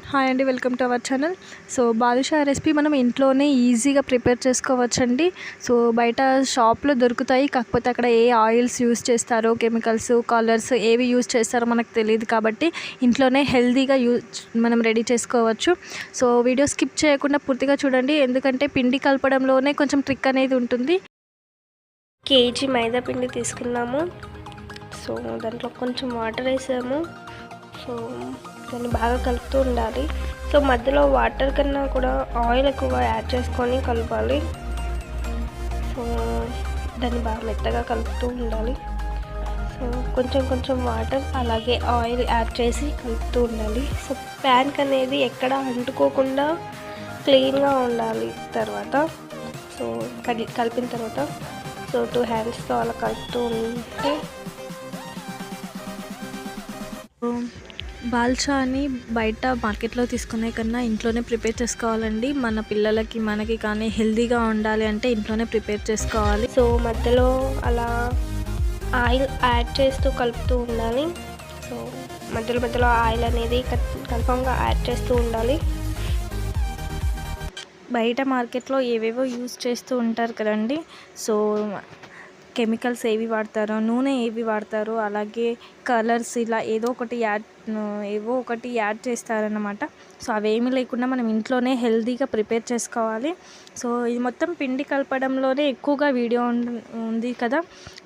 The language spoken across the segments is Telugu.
హాయ్ అండి, welcome to our channel. So badusha recipe మనం ఇంట్లోనే ఈజీగా ప్రిపేర్ చేసుకోవచ్చండి. సో బయట షాప్లో దొరుకుతాయి, కాకపోతే అక్కడ ఏ ఆయిల్స్ యూస్ చేస్తారో, కెమికల్స్, కలర్స్ ఏవి యూస్ చేస్తారో మనకు తెలియదు. కాబట్టి ఇంట్లోనే హెల్తీగా మనం రెడీ చేసుకోవచ్చు. సో వీడియో స్కిప్ చేయకుండా పూర్తిగా చూడండి, ఎందుకంటే పిండి కలపడంలోనే కొంచెం ట్రిక్ అనేది ఉంటుంది. కేజీ మైదా పిండి తీసుకున్నాము. సో దాంట్లో కొంచెం వాటర్ వేసాము. సో దాన్ని బాగా కలుపుతూ ఉండాలి. సో మధ్యలో వాటర్ కన్నా కూడా ఆయిల్ ఎక్కువ యాడ్ చేసుకొని కలపాలి. సో దాన్ని బాగా మెత్తగా కలుపుతూ ఉండాలి. సో కొంచెం కొంచెం వాటర్ అలాగే ఆయిల్ యాడ్ చేసి కలుపుతూ ఉండాలి. సో ప్యాన్కి అనేది ఎక్కడ అంటుకోకుండా క్లీన్గా ఉండాలి. తర్వాత సో కలిపిన తర్వాత సో 2 హ్యాండ్స్తో అలా కలుపుతూ ఉంటే బాదుషాని బయట మార్కెట్లో తీసుకునే కన్నా ఇంట్లోనే ప్రిపేర్ చేసుకోవాలండి. మన పిల్లలకి మనకి కానీ హెల్తీగా ఉండాలి అంటే ఇంట్లోనే ప్రిపేర్ చేసుకోవాలి. సో మధ్యలో అలా ఆయిల్ యాడ్ చేస్తూ కలుపుతూ ఉండాలి. సో మధ్యలో ఆయిల్ అనేది కన్ఫామ్గా యాడ్ చేస్తూ ఉండాలి. బయట మార్కెట్లో ఏవేవో యూజ్ చేస్తూ ఉంటారు కదండి. సో కెమికల్స్ ఏవి వాడతారో, నూనె ఏవి వాడతారో, అలాగే కలర్స్ ఇలా ఏవో ఒకటి యాడ్ చేస్తారన్నమాట. సో అవేమీ లేకుండా మనం ఇంట్లోనే హెల్తీగా ప్రిపేర్ చేసుకోవాలి. సో ఇది మొత్తం పిండి కలపడంలోనే ఎక్కువగా వీడియో ఉంది కదా.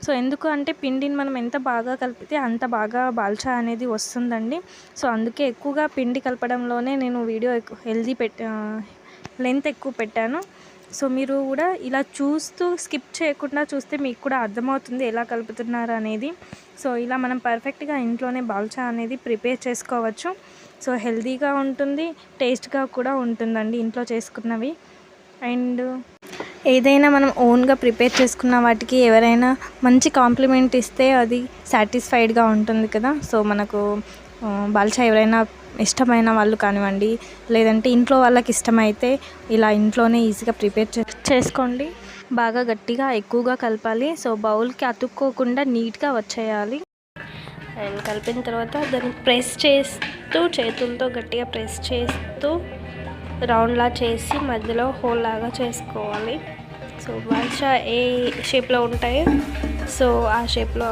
సో ఎందుకు అంటే పిండిని మనం ఎంత బాగా కలిపితే అంత బాగా బాదుషా అనేది వస్తుందండి. సో అందుకే ఎక్కువగా పిండి కలపడంలోనే నేను వీడియో లెంత్ ఎక్కువ పెట్టాను. సో మీరు కూడా ఇలా చూస్తూ స్కిప్ చేయకుండా చూస్తే మీకు కూడా అర్థమవుతుంది ఎలా కలుపుతున్నారు అనేది. సో ఇలా మనం పర్ఫెక్ట్గా ఇంట్లోనే బాదుషా అనేది ప్రిపేర్ చేసుకోవచ్చు. సో హెల్తీగా ఉంటుంది, టేస్ట్గా కూడా ఉంటుందండి ఇంట్లో చేసుకున్నవి. అండ్ ఏదైనా మనం ఓన్గా ప్రిపేర్ చేసుకున్న వాటికి ఎవరైనా మంచి కాంప్లిమెంట్ ఇస్తే అది సాటిస్ఫైడ్గా ఉంటుంది కదా. సో మనకు బాదుషా ఎవరైనా ఇష్టమైన వాళ్ళు కానివ్వండి, లేదంటే ఇంట్లో వాళ్ళకి ఇష్టమైతే ఇలా ఇంట్లోనే ఈజీగా ప్రిపేర్ చేసుకోండి. బాగా గట్టిగా ఎక్కువగా కలపాలి. సో బౌల్కి అతుక్కోకుండా నీట్గా వచ్చేయాలి. అండ్ కలిపిన తర్వాత దాన్ని ప్రెస్ చేస్తూ చేతులతో గట్టిగా ప్రెస్ చేస్తూ రౌండ్లా చేసి మధ్యలో హోల్ లాగా చేసుకోవాలి. సో బాదుషా ఏ షేప్లో ఉంటాయో సో ఆ షేప్లో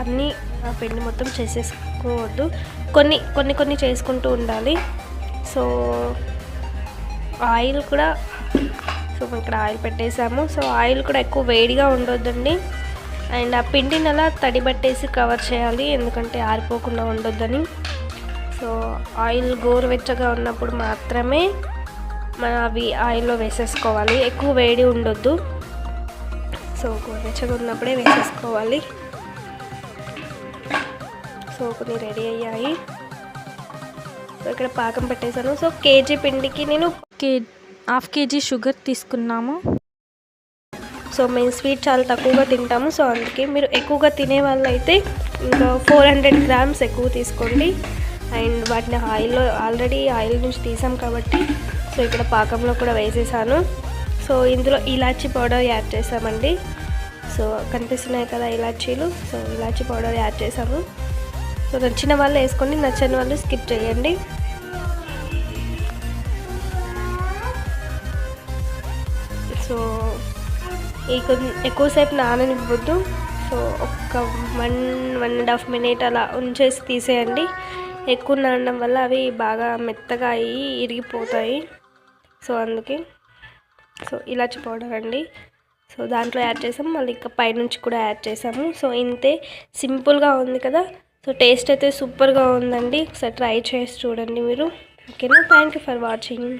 అన్నీ ఆ పిండి మొత్తం చేసేసుకోవద్దు, కొన్ని చేసుకుంటూ ఉండాలి. సో ఆయిల్ కూడా సో ఇక్కడ ఆయిల్ పెట్టేసాము. సో ఆయిల్ కూడా ఎక్కువ వేడిగా ఉండొద్దండి. అండ్ ఆ పిండిని అలా తడిబట్టేసి కవర్ చేయాలి, ఎందుకంటే ఆరిపోకుండా ఉండొద్దని. సో ఆయిల్ గోరువెచ్చగా ఉన్నప్పుడు మాత్రమే మనం అవి ఆయిల్లో వేసేసుకోవాలి, ఎక్కువ వేడి ఉండొద్దు. సో గోరువెచ్చగా ఉన్నప్పుడే వేసేసుకోవాలి. సో కొన్ని రెడీ అయ్యాయి. సో ఇక్కడ పాకం పెట్టేశాను. సో కేజీ పిండికి నేను హాఫ్ కేజీ షుగర్ తీసుకున్నాము. సో మేము స్వీట్ చాలా తక్కువగా తింటాము. సో అందుకే మీరు ఎక్కువగా తినే వాళ్ళు అయితే ఇంకా 400 గ్రామ్స్ ఎక్కువ తీసుకోండి. అండ్ వాటిని ఆల్రెడీ ఆయిల్ నుంచి తీసాం కాబట్టి సో ఇక్కడ పాకంలో కూడా వేసేసాను. సో ఇందులో ఇలాచీ పౌడర్ యాడ్ చేసామండి. సో కనిపిస్తున్నాయి కదా ఇలాచీలు. సో ఇలాచీ పౌడర్ యాడ్ చేసాము. సో నచ్చిన వాళ్ళు వేసుకోండి, నచ్చని వాళ్ళు స్కిప్ చేయండి. సో ఎక్కువసేపు నాననివ్వద్దు. సో ఒక 1.5 మినిట్ అలా ఉంచేసి తీసేయండి. ఎక్కువ నానడం వల్ల అవి బాగా మెత్తగా అయ్యి ఇరిగిపోతాయి. సో అందుకే సో ఇలాచీ పౌడర్ అండి. సో దాంట్లో యాడ్ చేసాము, మళ్ళీ ఇంకా పైనుంచి కూడా యాడ్ చేసాము. సో ఇంతే, సింపుల్గా ఉంది కదా. సో టేస్ట్ అయితే సూపర్గా ఉందండి. ఒకసారి ట్రై చేసి చూడండి మీరు. ఓకేనా? Thank you for watching.